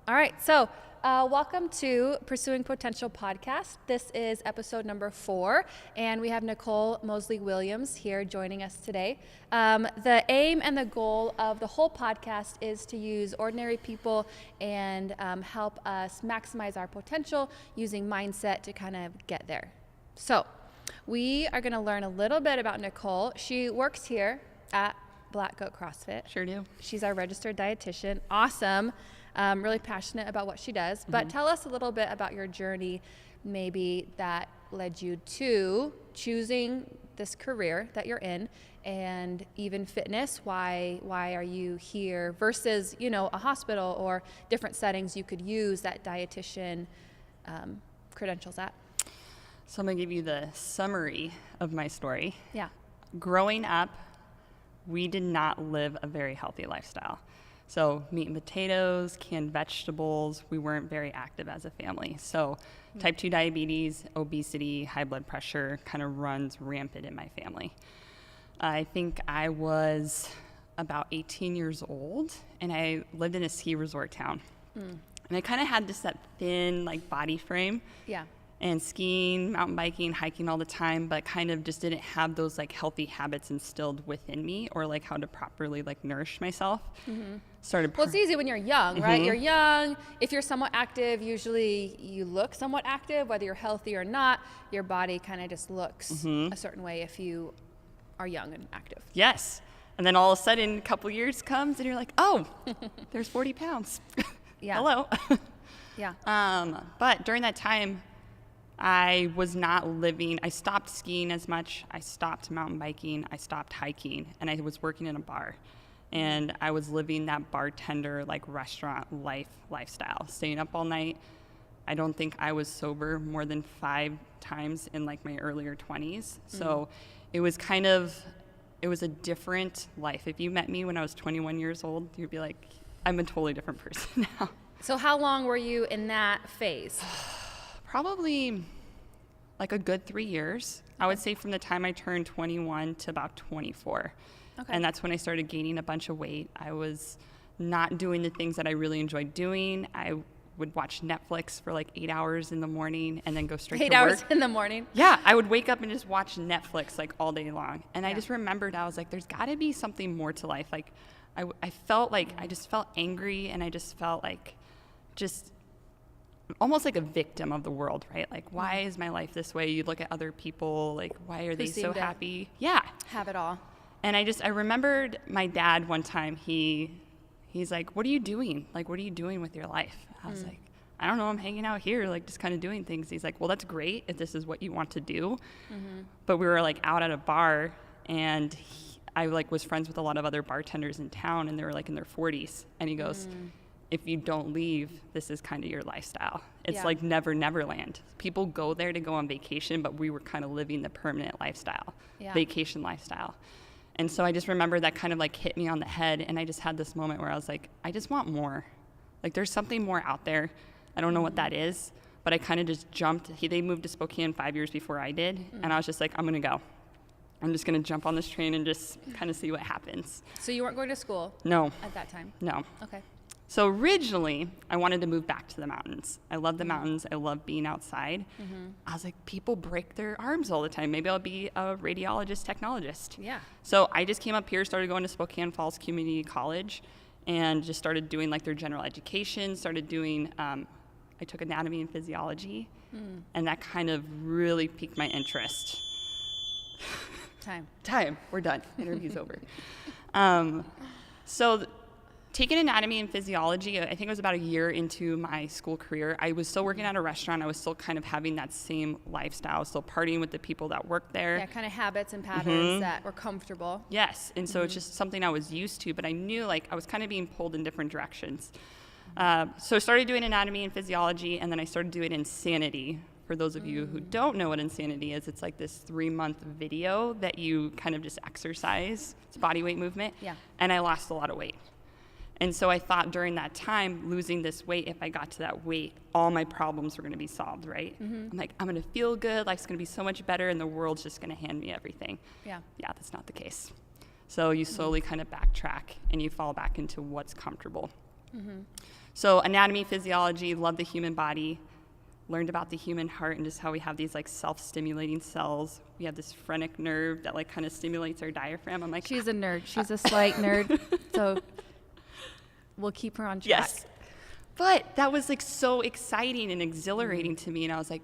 All right, so welcome to Pursuing Potential podcast. This is episode number 4, and we have Nicole Mosley-Williams here joining us today. The aim and the goal of the whole podcast is to use ordinary people and help us maximize our potential using mindset to kind of get there. So we are going to learn a little bit about Nicole. She works here at BlackGoat CrossFit. Sure do. She's our registered dietitian. Awesome. Really passionate about what she does. But tell us a little bit about your journey, maybe that led you to choosing this career that you're in, and even fitness. Why are you here versus, a hospital or different settings you could use that dietitian credentials at? So I'm going to give you the summary of my story. Yeah. Growing up, we did not live a very healthy lifestyle. So meat and potatoes, canned vegetables, we weren't very active as a family. So type 2 diabetes, obesity, high blood pressure kind of runs rampant in my family. I think I was about 18 years old, and I lived in a ski resort town. And I kind of had that thin body frame. Yeah. And skiing, mountain biking, hiking all the time, but kind of just didn't have those healthy habits instilled within me, or how to properly nourish myself. Well, it's easy when you're young, right? You're young. If you're somewhat active, usually you look somewhat active, whether you're healthy or not. Your body kind of just looks a certain way if you are young and active. Yes. And then all of a sudden, a couple years comes, and you're like, oh, there's 40 pounds. Yeah. Hello. Yeah. But during that time, I was not living, I stopped skiing as much, I stopped mountain biking, I stopped hiking, and I was working in a bar. And I was living that bartender, restaurant lifestyle, staying up all night. I don't think I was sober more than 5 times in my earlier 20s. So it was it was a different life. If you met me when I was 21 years old, you'd be like, I'm a totally different person now. So how long were you in that phase? Probably a good 3 years. I would say from the time I turned 21 to about 24. Okay. And that's when I started gaining a bunch of weight. I was not doing the things that I really enjoyed doing. I would watch Netflix for 8 hours in the morning and then go straight to work. 8 hours in the morning? Yeah, I would wake up and just watch Netflix all day long. And I just remembered, I was like, there's got to be something more to life. I felt I just felt angry, and I just felt just almost like a victim of the world, right? Why is my life this way? You look at other people, why are they so happy? Yeah. Have it all. And I remembered my dad one time, he's like, what are you doing? What are you doing with your life? I was like, I don't know, I'm hanging out here, just kind of doing things. He's like, well, that's great if this is what you want to do. But we were out at a bar, and I was friends with a lot of other bartenders in town, and they were in their 40s. And he goes, if you don't leave, this is kind of your lifestyle. It's Neverland. People go there to go on vacation, but we were kind of living the permanent lifestyle, vacation lifestyle. And so I just remember that kind of hit me on the head, and I just had this moment where I was like, I just want more. There's something more out there. I don't know what that is, but I kind of just jumped. They moved to Spokane 5 years before I did, and I was just like, I'm going to go. I'm just going to jump on this train and just kind of see what happens. So you weren't going to school? No. At that time? No. Okay. So originally, I wanted to move back to the mountains. I love the mountains. I love being outside. I was like, people break their arms all the time. Maybe I'll be a radiologist, technologist. Yeah. So I just came up here, started going to Spokane Falls Community College, and just started doing their general education, started doing, I took anatomy and physiology, and that kind of really piqued my interest. Time. We're done. Interview's over. Taking anatomy and physiology, I think it was about a year into my school career. I was still working at a restaurant. I was still kind of having that same lifestyle, still partying with the people that worked there. Yeah, kind of habits and patterns that were comfortable. Yes, and so it's just something I was used to, but I knew I was kind of being pulled in different directions. So I started doing anatomy and physiology, and then I started doing insanity. For those of you who don't know what insanity is, it's this 3-month video that you kind of just exercise. It's body weight movement. Yeah. And I lost a lot of weight. And so I thought during that time, losing this weight, if I got to that weight, all my problems were going to be solved, right? I'm like, I'm going to feel good, life's going to be so much better, and the world's just going to hand me everything. Yeah, that's not the case. So you slowly kind of backtrack, and you fall back into what's comfortable. So anatomy, physiology, love the human body, learned about the human heart and just how we have these like self-stimulating cells. We have this phrenic nerve that like kind of stimulates our diaphragm. I'm like, she's a nerd. She's a slight nerd. So we'll keep her on track. yes. But that was like so exciting and exhilarating to me. And I was like,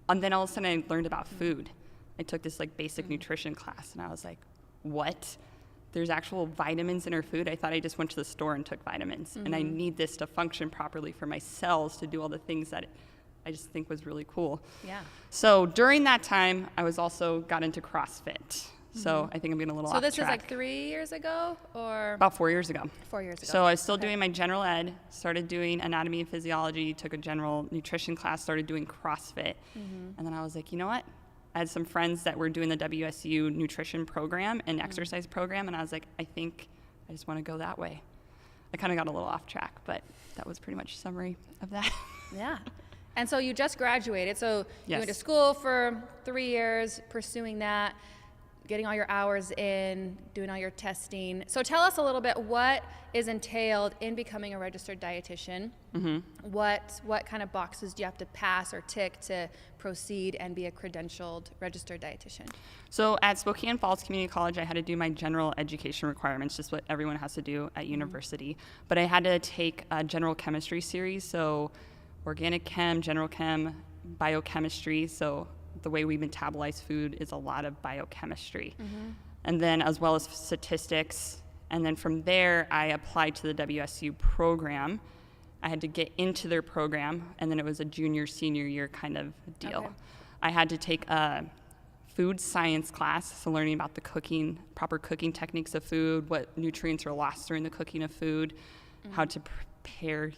and then all of a sudden I learned about food. I took this like basic nutrition class and I was like, what? There's actual vitamins in our food. I thought I just went to the store and took vitamins. And I need this to function properly for my cells to do all the things that I just think was really cool. Yeah. So during that time, I was also got into CrossFit. So I think I'm getting a little off track. So this is like 3 years ago or? About 4 years ago. 4 years ago. So I was still doing my general ed, started doing anatomy and physiology, took a general nutrition class, started doing CrossFit. And then I was like, you know what? I had some friends that were doing the WSU nutrition program and exercise program. And I was like, I think I just want to go that way. I kind of got a little off track, but that was pretty much a summary of that. Yeah. And so you just graduated. So you Yes. went to school for 3 years, pursuing that, getting all your hours in, doing all your testing. So tell us a little bit what is entailed in becoming a registered dietitian. What kind of boxes do you have to pass or tick to proceed and be a credentialed registered dietitian? So at Spokane Falls Community College, I had to do my general education requirements, just what everyone has to do at university. But I had to take a general chemistry series, so organic chem, general chem, biochemistry. So the way we metabolize food is a lot of biochemistry. And then as well as statistics. And then from there, I applied to the WSU program. I had to get into their program, and then it was a junior, senior year kind of deal. Okay. I had to take a food science class, so learning about the cooking, proper cooking techniques of food, what nutrients are lost during the cooking of food, how to prepare,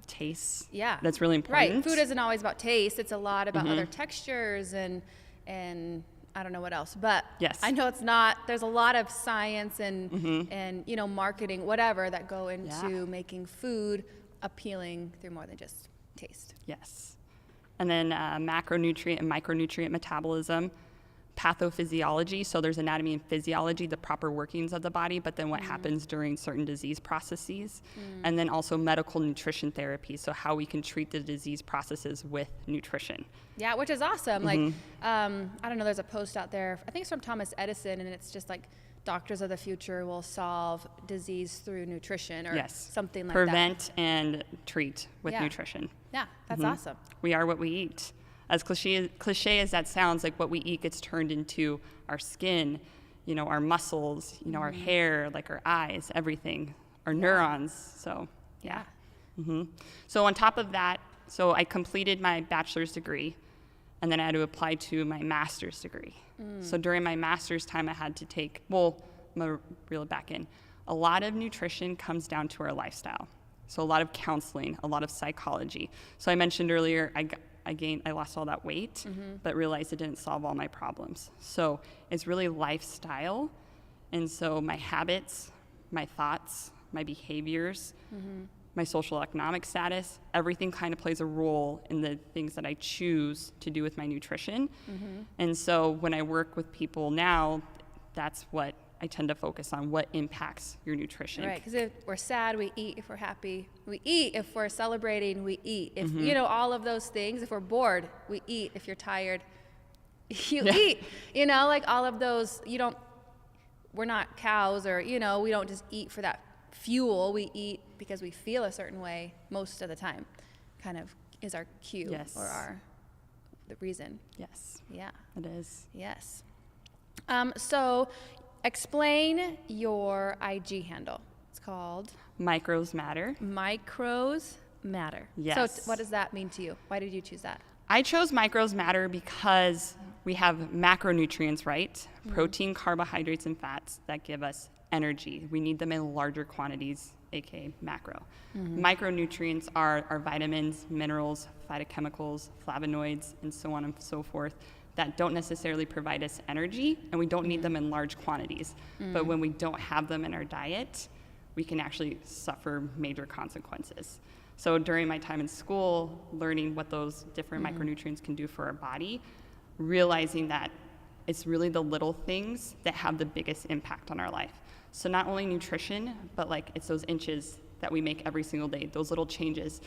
tastes. Yeah. That's really important. Right. Food isn't always about taste. It's a lot about other textures and I don't know what else. But Yes. I know it's not. There's a lot of science and marketing, whatever, that go into making food appealing through more than just taste. Yes. And then macronutrient and micronutrient metabolism, pathophysiology. So there's anatomy and physiology, the proper workings of the body, but then what happens during certain disease processes. And then also medical nutrition therapy. So how we can treat the disease processes with nutrition. Yeah, which is awesome. Like, I don't know, there's a post out there, I think it's from Thomas Edison, and it's just like, doctors of the future will solve disease through nutrition or something like that. Prevent and treat with nutrition. Yeah, that's awesome. We are what we eat. As cliche as that sounds, like what we eat gets turned into our skin, our muscles, our hair, like our eyes, everything, our neurons. So, yeah. So on top of that, so I completed my bachelor's degree, and then I had to apply to my master's degree. So during my master's time, I had to take, I'm going to reel it back in. A lot of nutrition comes down to our lifestyle. So a lot of counseling, a lot of psychology. So I mentioned earlier, I lost all that weight, but realized it didn't solve all my problems. So it's really lifestyle. And so my habits, my thoughts, my behaviors, my social economic status, everything kind of plays a role in the things that I choose to do with my nutrition. And so when I work with people now, that's what I tend to focus on, what impacts your nutrition. Right, because if we're sad, we eat. If we're happy, we eat. If we're celebrating, we eat. If, all of those things. If we're bored, we eat. If you're tired, you eat. Like all of those, we're not cows or, we don't just eat for that fuel. We eat because we feel a certain way most of the time, kind of is our cue or the reason. Yes. Yeah. It is. Yes. So explain your IG handle. It's called? Micros Matter. Micros Matter. Yes. So what does that mean to you? Why did you choose that? I chose Micros Matter because we have macronutrients, right? Protein, carbohydrates, and fats that give us energy. We need them in larger quantities, aka macro. Micronutrients are our vitamins, minerals, phytochemicals, flavonoids, and so on and so forth that don't necessarily provide us energy, and we don't need them in large quantities. But when we don't have them in our diet, we can actually suffer major consequences. So during my time in school, learning what those different micronutrients can do for our body, realizing that it's really the little things that have the biggest impact on our life. So not only nutrition, but like it's those inches that we make every single day, those little changes.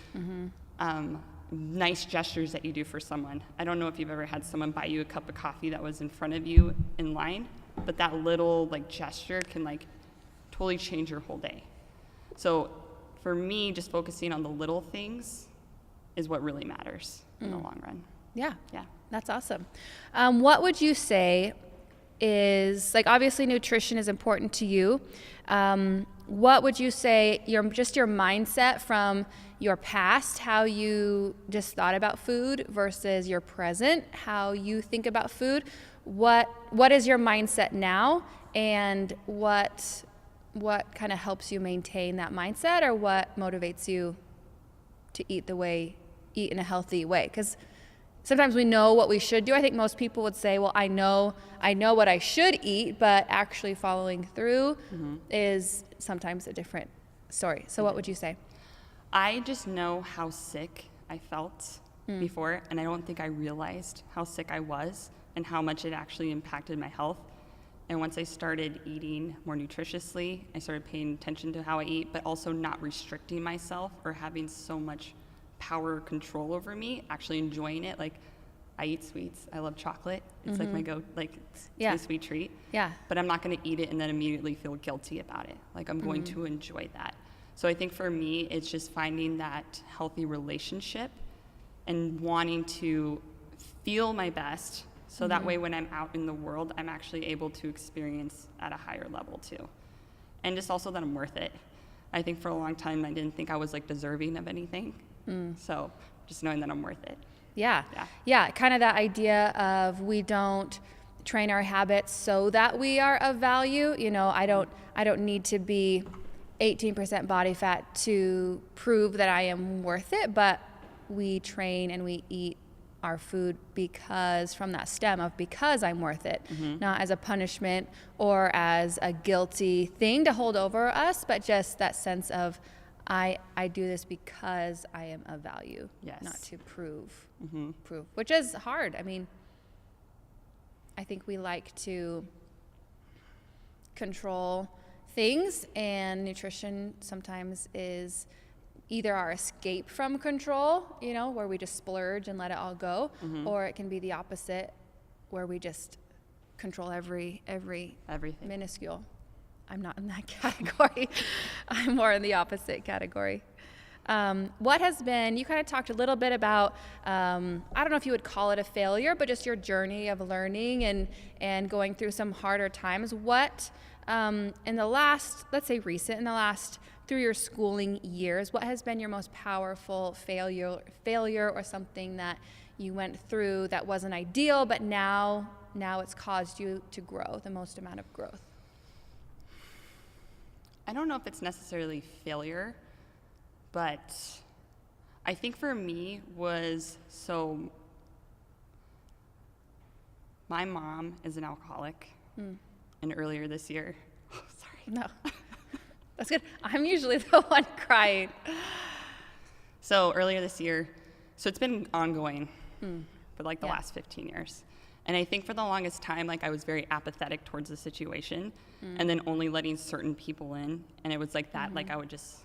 Nice gestures that you do for someone. I don't know if you've ever had someone buy you a cup of coffee that was in front of you in line, but that little like gesture can like totally change your whole day. So for me, just focusing on the little things is what really matters in the long run. Yeah. Yeah. That's awesome. What would you say is, like, obviously nutrition is important to you. What would you say your mindset from your past, how you just thought about food versus your present, how you think about food? What is your mindset now, and what kind of helps you maintain that mindset, or what motivates you to eat in a healthy way? Because sometimes we know what we should do. I think most people would say, well, I know what I should eat, but actually following through is sometimes a different story. So what would you say? I just know how sick I felt before, and I don't think I realized how sick I was and how much it actually impacted my health. And once I started eating more nutritiously, I started paying attention to how I eat, but also not restricting myself or having so much power or control over me, actually enjoying it. Like, I eat sweets. I love chocolate. It's like my it's a sweet treat. Yeah. But I'm not going to eat it and then immediately feel guilty about it. Like, I'm going to enjoy that. So I think for me, it's just finding that healthy relationship and wanting to feel my best. So that way when I'm out in the world, I'm actually able to experience at a higher level too. And just also that I'm worth it. I think for a long time, I didn't think I was like deserving of anything. So just knowing that I'm worth it. Yeah. Kind of that idea of we don't train our habits so that we are of value. You know, I don't need to be 18% body fat to prove that I am worth it, but we train and we eat our food because from that stem of because I'm worth it, not as a punishment or as a guilty thing to hold over us, but just that sense of I do this because I am of value, not to prove, which is hard. I mean, I think we like to control things, and nutrition sometimes is either our escape from control, you know, where we just splurge and let it all go, or it can be the opposite, where we just control everything minuscule. I'm not in that category. I'm more in the opposite category. What has been, you kind of talked a little bit about, I don't know if you would call it a failure, but just your journey of learning and going through some harder times. What, in the last, let's say recent, in the last, through your schooling years, what has been your most powerful failure or something that you went through that wasn't ideal, but now it's caused you to grow, the most amount of growth? I don't know if it's necessarily failure, but I think for me my mom is an alcoholic, and earlier this year, No, that's good. I'm usually the one crying. So earlier this year, so it's been ongoing for like the last 15 years. And I think for the longest time, like I was very apathetic towards the situation and then only letting certain people in. And it was like that, like I would just,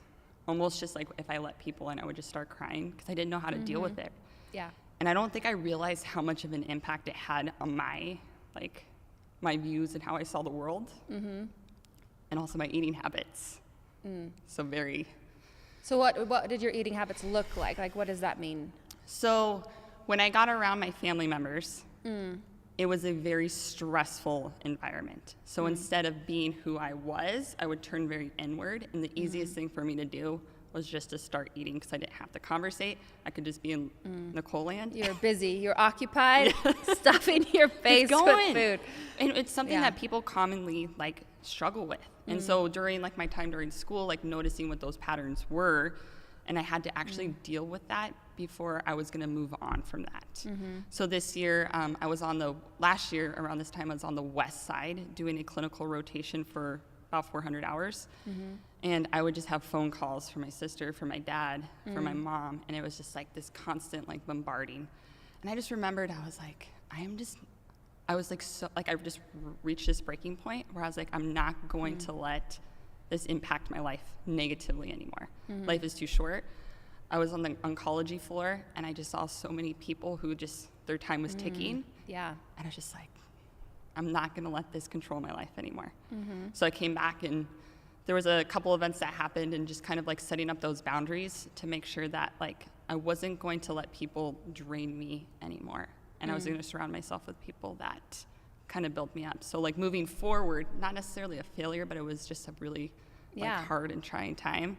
almost just like if I let people in, I would just start crying because I didn't know how to deal with it. Yeah. And I don't think I realized how much of an impact it had on my views and how I saw the world and also my eating habits. So what did your eating habits look like? Like, what does that mean? So when I got around my family members, it was a very stressful environment. So instead of being who I was, I would turn very inward. And the easiest thing for me to do was just to start eating because I didn't have to conversate. I could just be in Nicole land. You're busy. You're occupied, stuffing your face with food. And it's something that people commonly like struggle with. And so during like my time during school, like noticing what those patterns were, and I had to actually deal with that before I was going to move on from that. So this year, last year around this time, I was on the west side doing a clinical rotation for about 400 hours. And I would just have phone calls from my sister, from my dad, from my mom. And it was just like this constant like bombarding. And I just remembered, I was like, I just reached this breaking point where I was like, I'm not going to let this impact my life negatively anymore. Life is too short. I was on the oncology floor, and I just saw so many people who just, their time was ticking. Yeah. And I was just like, I'm not going to let this control my life anymore. So I came back, and there was a couple events that happened, and just kind of like setting up those boundaries to make sure that like I wasn't going to let people drain me anymore. And I was going to surround myself with people that kind of built me up. So like moving forward, not necessarily a failure, but it was just a really like hard and trying time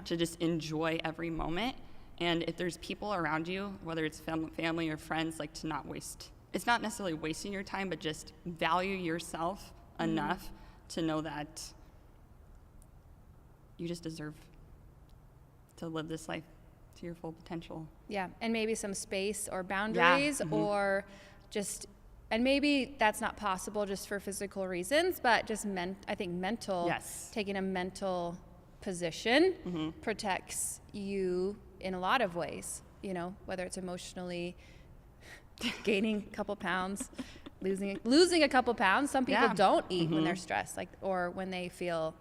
to just enjoy every moment. And if there's people around you, whether it's family or friends, like to not waste, it's not necessarily wasting your time, but just value yourself enough to know that you just deserve to live this life to your full potential. Yeah. And maybe some space or boundaries or just, and maybe that's not possible just for physical reasons, but just I think mental, taking a mental position protects you in a lot of ways, you know, whether it's emotionally gaining a couple pounds, losing a couple pounds. Some people don't eat when they're stressed, like, or when they feel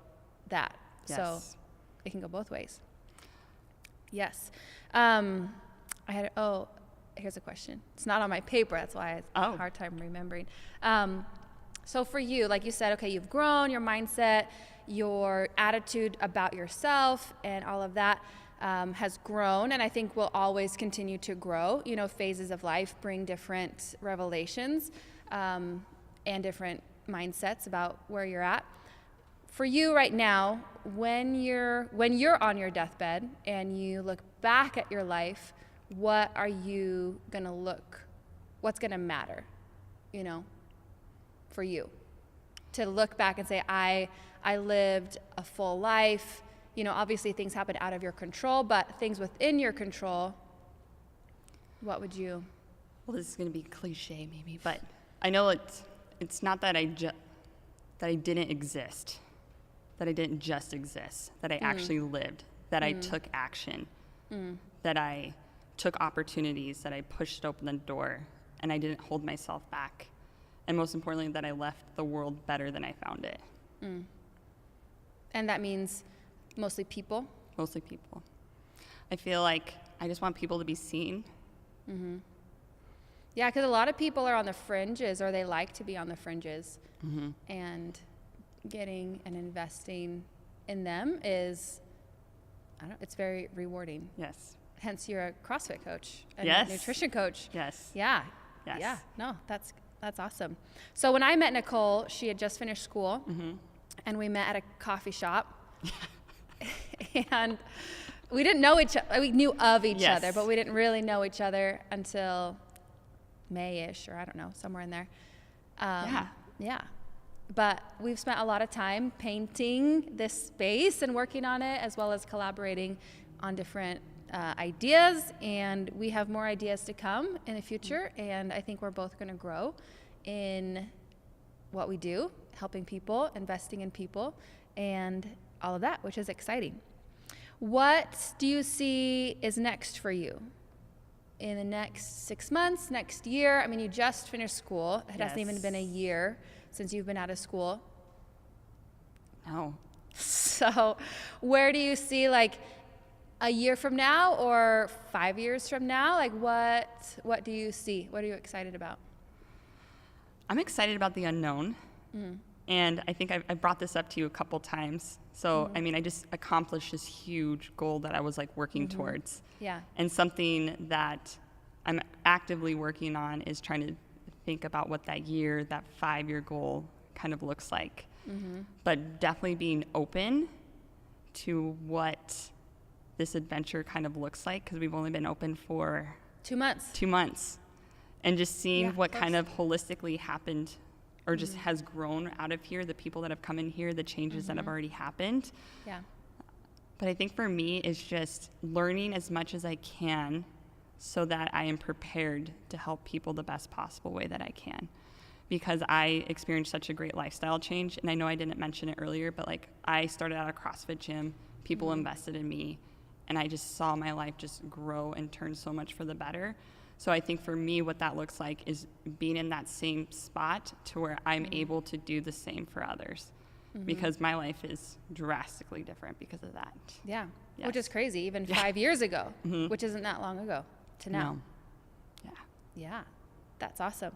that. So it can go both ways. Yes. Here's a question. It's not on my paper. That's why I have a hard time remembering. So for you, like you said, okay, you've grown, your mindset, your attitude about yourself and all of that has grown. And I think will always continue to grow. You know, phases of life bring different revelations and different mindsets about where you're at. For you right now, when you're on your deathbed and you look back at your life, what are you what's gonna matter, you know, for you? To look back and say, I lived a full life. You know, obviously things happen out of your control, but things within your control, what would you? Well, this is gonna be cliche maybe, but I know it's not that I didn't exist. That I didn't just exist, that I actually lived, that I took action, that I took opportunities, that I pushed open the door, and I didn't hold myself back. And most importantly, that I left the world better than I found it. And that means mostly people? Mostly people. I feel like I just want people to be seen. Yeah, because a lot of people are on the fringes, or they like to be on the fringes. And getting and investing in them is, it's very rewarding. Yes. Hence you're a CrossFit coach and a nutrition coach. Yes. Yeah. Yes. Yeah. No, that's awesome. So when I met Nicole, she had just finished school and we met at a coffee shop and we didn't know each other. We knew of each other, but we didn't really know each other until May-ish, or I don't know, somewhere in there. Yeah. But we've spent a lot of time painting this space and working on it, as well as collaborating on different ideas. And we have more ideas to come in the future. And I think we're both going to grow in what we do, helping people, investing in people, and all of that, which is exciting. What do you see is next for you in the next 6 months, next year? I mean, you just finished school. It hasn't even been a year since you've been out of school. No. So where do you see, like, a year from now or 5 years from now? Like, what do you see? What are you excited about? I'm excited about the unknown. And I think I brought this up to you a couple times. So, I mean, I just accomplished this huge goal that I was like working towards. Yeah. And something that I'm actively working on is trying to think about what that 5-year goal kind of looks like. But definitely being open to what this adventure kind of looks like, because we've only been open for 2 months. 2 months. And just seeing what kind of holistically happened or just has grown out of here, the people that have come in here, the changes that have already happened. Yeah. But I think for me, it's just learning as much as I can so that I am prepared to help people the best possible way that I can. Because I experienced such a great lifestyle change. And I know I didn't mention it earlier, but like I started at a CrossFit gym, people invested in me, and I just saw my life just grow and turn so much for the better. So I think for me, what that looks like is being in that same spot to where I'm able to do the same for others. because my life is drastically different because of that. Yeah. Yes. Which is crazy, even 5 years ago, which isn't that long ago to now. No. Yeah. Yeah, that's awesome.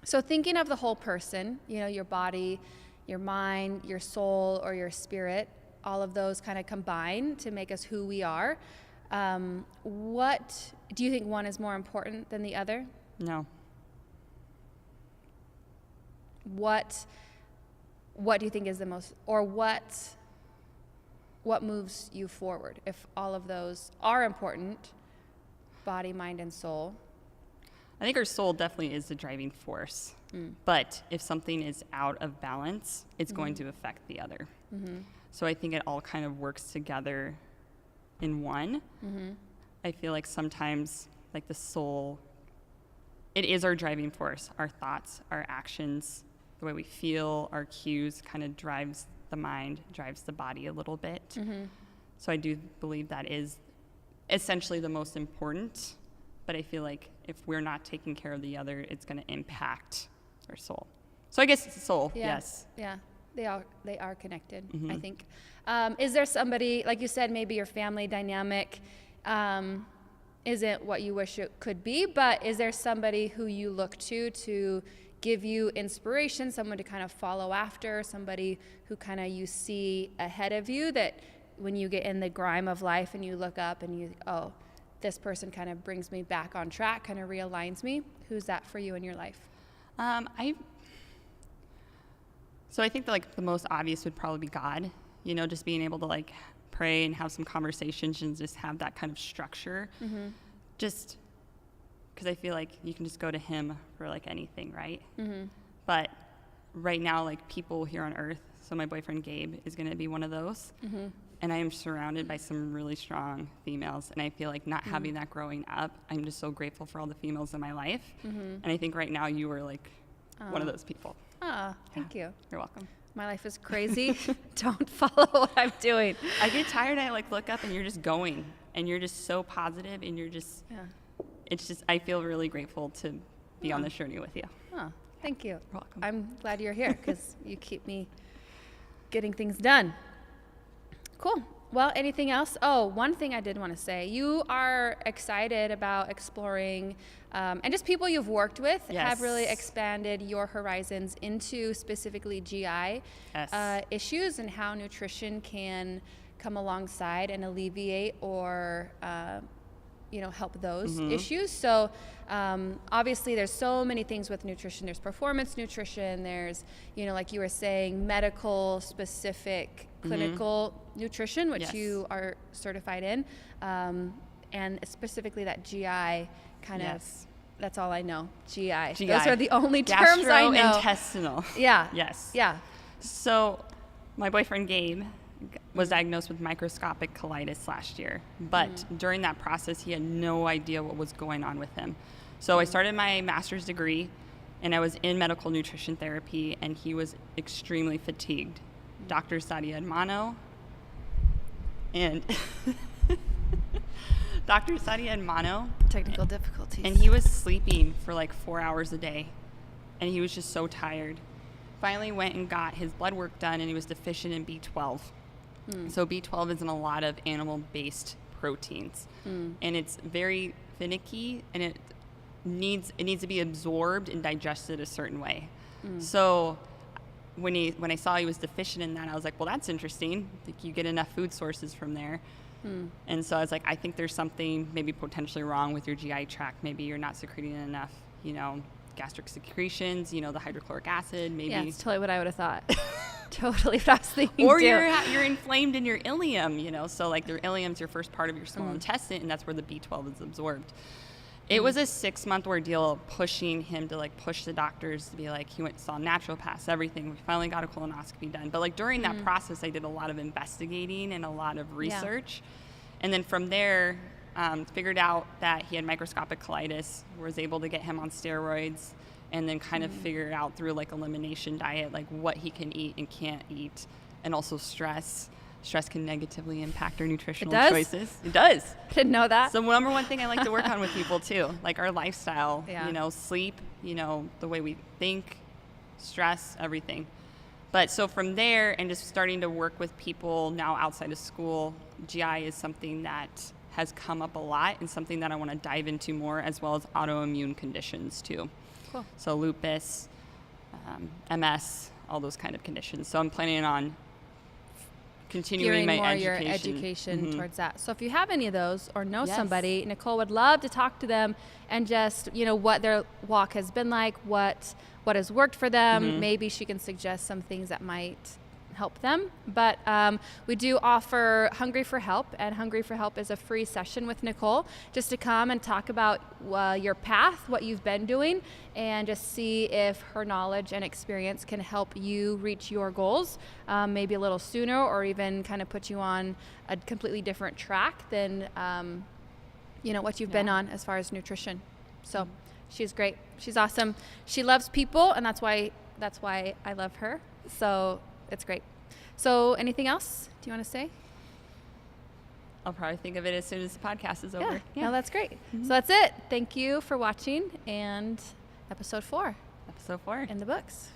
So thinking of the whole person, your body, your mind, your soul, or your spirit, all of those kind of combine to make us who we are. What do you think one is more important than the other? No. What do you think is the most, or what moves you forward if all of those are important, body, mind, and soul? I think our soul definitely is the driving force. But if something is out of balance, it's going to affect the other. So I think it all kind of works together in one. I feel like sometimes, like the soul, it is our driving force. Our thoughts, our actions, the way we feel, our cues kind of drives the mind, drives the body a little bit. So I do believe that is essentially the most important. But I feel like if we're not taking care of the other, it's going to impact our soul. So I guess soul, yes. Yeah, they are connected, I think. Is there somebody, like you said, maybe your family dynamic isn't what you wish it could be, but is there somebody who you look to give you inspiration, someone to kind of follow after, somebody who kind of you see ahead of you, that when you get in the grime of life and you look up and this person kind of brings me back on track, kind of realigns me? Who's that for you in your life? So I think that, like, the most obvious would probably be God, just being able to like pray and have some conversations and just have that kind of structure. Just because I feel like you can just go to him for like anything, right? But right now, like, people here on earth, so my boyfriend Gabe is going to be one of those. And I am surrounded by some really strong females. And I feel like not having that growing up, I'm just so grateful for all the females in my life. And I think right now you are like one of those people. Thank you. You're welcome. My life is crazy. Don't follow what I'm doing. I get tired and I like look up and you're just going and you're just so positive and you're just, it's just, I feel really grateful to be on this journey with you. Thank you. You're welcome. I'm glad you're here because you keep me getting things done. Cool. Well, anything else? Oh, one thing I did want to say. You are excited about exploring, and just people you've worked with have really expanded your horizons into specifically GI issues and how nutrition can come alongside and alleviate or help those issues. So obviously there's so many things with nutrition. There's performance nutrition. There's, like you were saying, medical specific clinical nutrition, which you are certified in. And specifically that GI kind of, that's all I know. GI. Those are the only terms I know. Gastrointestinal. Yeah. Yes. Yeah. So my boyfriend Gabe was diagnosed with microscopic colitis last year, but during that process he had no idea what was going on with him. So I started my master's degree and I was in medical nutrition therapy, and he was extremely fatigued. Dr. Sadia Edmano and Dr. Sadia Edmano, Technical difficulties. and he was sleeping for like 4 hours a day, and he was just so tired. Finally went and got his blood work done, and he was deficient in B12. So B12 is in a lot of animal-based proteins, and it's very finicky, and it needs to be absorbed and digested a certain way. So when I saw he was deficient in that, I was like, well, that's interesting. Like, you get enough food sources from there. And so I was like, I think there's something maybe potentially wrong with your GI tract. Maybe you're not secreting enough, gastric secretions, the hydrochloric acid, maybe. Yeah, that's totally what I would have thought. Totally what I was thinking. Or too. you're inflamed in your ileum, so like your ileum's your first part of your small intestine, and that's where the B12 is absorbed. It was a 6-month ordeal pushing him to like push the doctors to be like, he went and saw naturopaths, everything. We finally got a colonoscopy done. But like during that process, I did a lot of investigating and a lot of research. And then from there, figured out that he had microscopic colitis, was able to get him on steroids, and then kind of figured out through like elimination diet, like what he can eat and can't eat, and also stress. Stress can negatively impact our nutritional choices. It does. I didn't know that. So number one thing I like to work on with people too, like our lifestyle, Yeah. Sleep, the way we think, stress, everything. But so from there and just starting to work with people now outside of school, GI is something that has come up a lot and something that I want to dive into more, as well as autoimmune conditions too. Cool. So lupus, MS, all those kind of conditions. So I'm planning on continuing my more education. your education towards that. So if you have any of those or know somebody, Nicole would love to talk to them and just, what their walk has been like, what has worked for them. Maybe she can suggest some things that might help them. But we do offer Hungry for Help, and Hungry for Help is a free session with Nicole just to come and talk about your path, what you've been doing, and just see if her knowledge and experience can help you reach your goals maybe a little sooner, or even kind of put you on a completely different track than what you've been on as far as nutrition. So she's great. She's awesome. She loves people, and that's why I love her. So it's great. So anything else do you want to say? I'll probably think of it as soon as the podcast is over. Yeah. No, that's great. So that's it. Thank you for watching, and episode 4. Episode 4. In the books.